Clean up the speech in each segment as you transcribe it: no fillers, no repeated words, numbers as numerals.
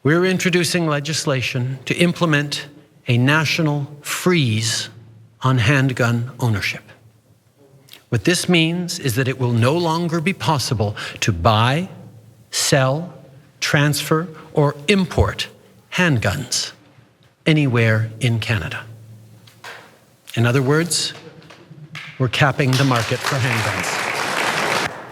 We're introducing legislation to implement a national freeze on handgun ownership. What this means is that it will no longer be possible to buy, sell, transfer, or import handguns anywhere in Canada. In other words, we're capping the market for handguns.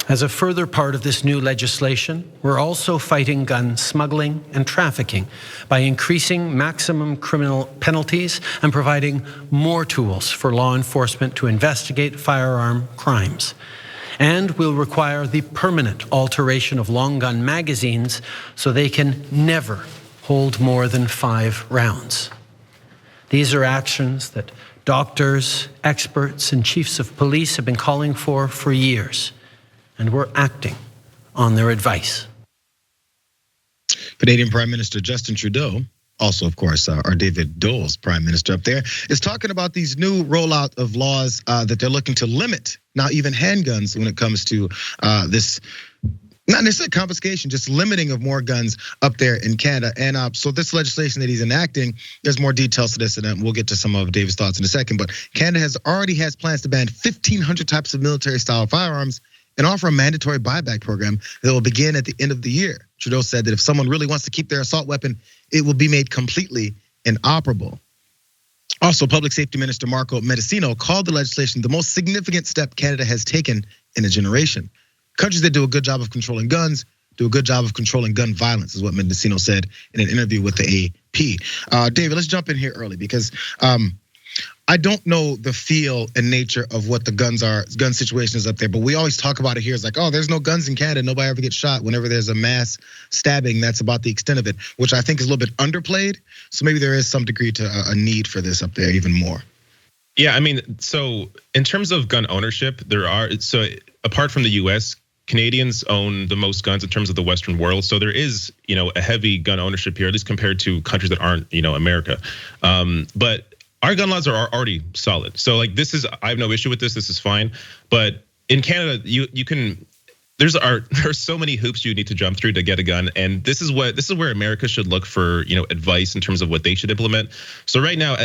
As a further part of this new legislation, we're also fighting gun smuggling and trafficking by increasing maximum criminal penalties and providing more tools for law enforcement to investigate firearm crimes. And we'll require the permanent alteration of long gun magazines so they can never hold more than 5 rounds. These are actions that doctors, experts, and chiefs of police have been calling for years. And we're acting on their advice. Canadian Prime Minister Justin Trudeau, also, of course, our David Dole's Prime Minister up there, is talking about these new rollout of laws that they're looking to limit, now even handguns, when it comes to this, not necessarily confiscation, just limiting of more guns up there in Canada. And so this legislation that he's enacting, there's more details to this, and we'll get to some of David's thoughts in a second. But Canada already has plans to ban 1,500 types of military-style firearms and offer a mandatory buyback program that will begin at the end of the year. Trudeau said that if someone really wants to keep their assault weapon, it will be made completely inoperable. Also, Public Safety Minister Marco Mendicino called the legislation the most significant step Canada has taken in a generation. Countries that do a good job of controlling guns do a good job of controlling gun violence, is what Mendicino said in an interview with the AP. David, let's jump in here early because I don't know the feel and nature of what the gun situation is up there, but we always talk about it here. It's like, oh, there's no guns in Canada. Nobody ever gets shot. Whenever there's a mass stabbing, that's about the extent of it, which I think is a little bit underplayed. So maybe there is some degree to a need for this up there even more. Yeah, I mean, so in terms of gun ownership, so apart from the US, Canadians own the most guns in terms of the Western world. So there is, a heavy gun ownership here, at least compared to countries that aren't, America. But our gun laws are already solid. So like I have no issue with this. This is fine. But in Canada, you can, there's so many hoops you need to jump through to get a gun. And this is where America should look for, advice in terms of what they should implement. So right now,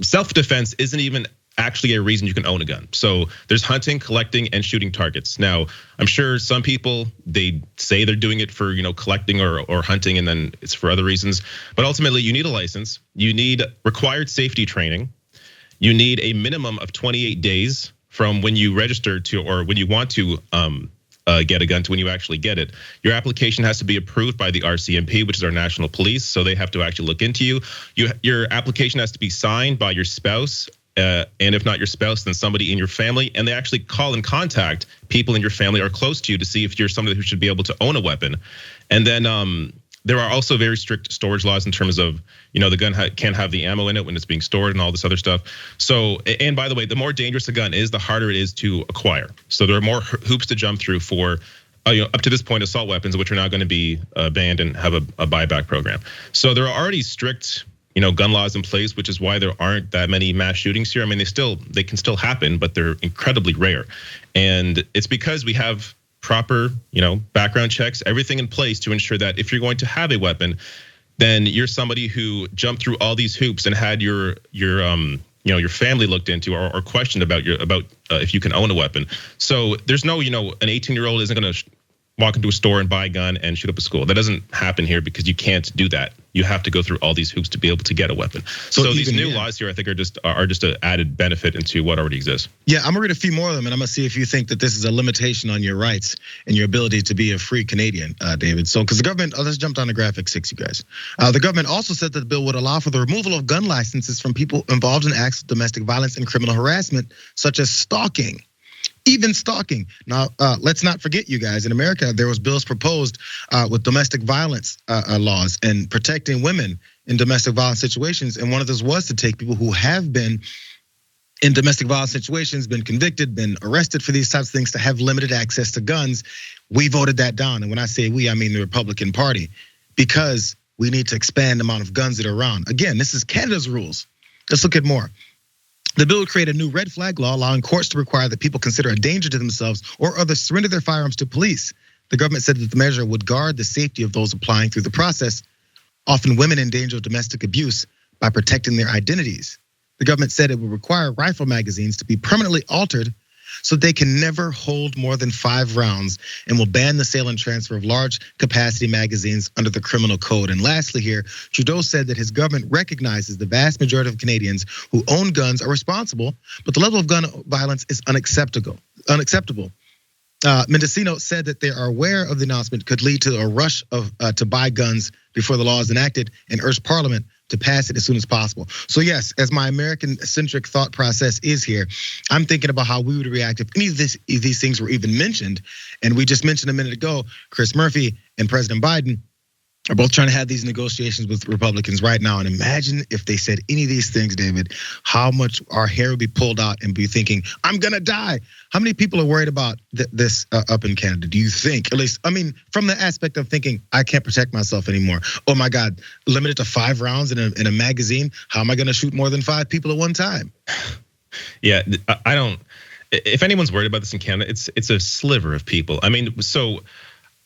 self-defense isn't even actually a reason you can own a gun. So there's hunting, collecting, and shooting targets. Now, I'm sure some people, they say they're doing it for, collecting or hunting, and then it's for other reasons. But ultimately, you need a license. You need required safety training. You need a minimum of 28 days from when you register to, or when you want to get a gun to when you actually get it. Your application has to be approved by the RCMP, which is our national police. So they have to actually look into you. Your application has to be signed by your spouse. And if not your spouse, then somebody in your family, and they actually call and contact people in your family or close to you to see if you're somebody who should be able to own a weapon. And then there are also very strict storage laws in terms of, the gun can't have the ammo in it when it's being stored and all this other stuff. So, and by the way, the more dangerous a gun is, the harder it is to acquire. So there are more hoops to jump through for, up to this point, assault weapons, which are now going to be banned and have a buyback program. So there are already strict gun laws in place, which is why there aren't that many mass shootings here. I mean, they can still happen, but they're incredibly rare. And it's because we have proper, background checks, everything in place to ensure that if you're going to have a weapon, then you're somebody who jumped through all these hoops and had your family looked into or questioned about if you can own a weapon. So there's no, an 18-year-old isn't going to walk into a store and buy a gun and shoot up a school. That doesn't happen here because you can't do that. You have to go through all these hoops to be able to get a weapon. So these new laws here, I think, are just an added benefit into what already exists. Yeah, I'm gonna read a few more of them, and I'm gonna see if you think that this is a limitation on your rights and your ability to be a free Canadian, David. So, because the government, let's jump down to graphic 6, you guys. The government also said that the bill would allow for the removal of gun licenses from people involved in acts of domestic violence and criminal harassment, such as stalking. Even stalking. Now, let's not forget, you guys, in America, there was bills proposed with domestic violence laws and protecting women in domestic violence situations. And one of those was to take people who have been in domestic violence situations, been convicted, been arrested for these types of things, to have limited access to guns. We voted that down. And when I say we, I mean the Republican Party, because we need to expand the amount of guns that are around. Again, this is Canada's rules. Let's look at more. The bill would create a new red flag law allowing courts to require that people consider a danger to themselves or others surrender their firearms to police. The government said that the measure would guard the safety of those applying through the process, often women in danger of domestic abuse, by protecting their identities. The government said it would require rifle magazines to be permanently altered so they can never hold more than 5 rounds, and will ban the sale and transfer of large capacity magazines under the criminal code. And lastly here, Trudeau said that his government recognizes the vast majority of Canadians who own guns are responsible, but the level of gun violence is unacceptable. Mendocino said that they are aware of the announcement could lead to a rush to buy guns before the law is enacted, and urged Parliament to pass it as soon as possible. So yes, as my American-centric thought process is here, I'm thinking about how we would react if any of these things were even mentioned. And we just mentioned a minute ago, Chris Murphy and President Biden are both trying to have these negotiations with Republicans right now. And imagine if they said any of these things, David, how much our hair would be pulled out and be thinking, I'm gonna die. How many people are worried about this up in Canada? Do you think, at least, I mean, from the aspect of thinking, I can't protect myself anymore. Oh my God, limited to 5 rounds in a magazine. How am I gonna shoot more than 5 people at one time? Yeah, I don't, if anyone's worried about this in Canada, it's a sliver of people. I mean, so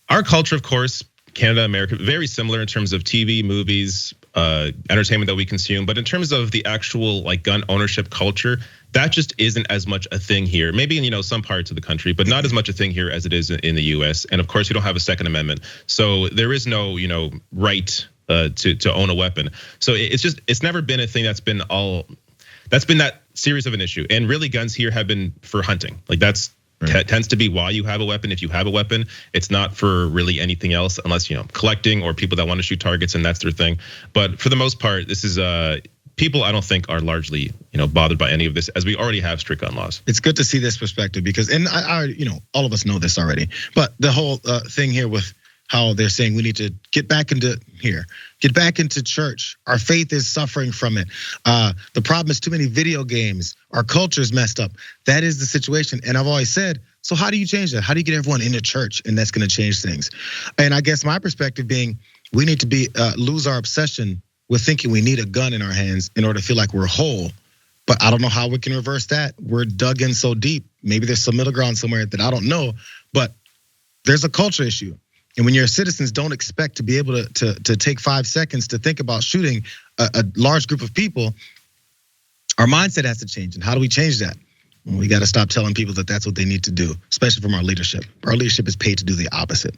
our culture, of course, Canada, America, very similar in terms of TV, movies, entertainment that we consume. But in terms of the actual like gun ownership culture, that just isn't as much a thing here. Maybe in some parts of the country, but not as much a thing here as it is in the US. And of course, we don't have a Second Amendment, so there is no right to own a weapon. So it's never been a thing that's been that serious of an issue. And really, guns here have been for hunting. Like that's. Right. Tends to be why you have a weapon. If you have a weapon, it's not for really anything else, unless collecting or people that want to shoot targets, and that's their thing. But for the most part, this is people I don't think are largely bothered by any of this, as we already have strict gun laws. It's good to see this perspective because, and I all of us know this already, but the whole thing here with how they're saying we need to get back into church. Our faith is suffering from it. The problem is too many video games. Our culture is messed up. That is the situation. And I've always said, so how do you change that? How do you get everyone into church? And that's gonna change things. And I guess my perspective being, we need to lose our obsession with thinking we need a gun in our hands in order to feel like we're whole. But I don't know how we can reverse that. We're dug in so deep. Maybe there's some middle ground somewhere that I don't know, but there's a culture issue. And when your citizens don't expect to be able to take 5 seconds to think about shooting a large group of people, our mindset has to change. And how do we change that? Well, we got to stop telling people that that's what they need to do, especially from our leadership. Our leadership is paid to do the opposite.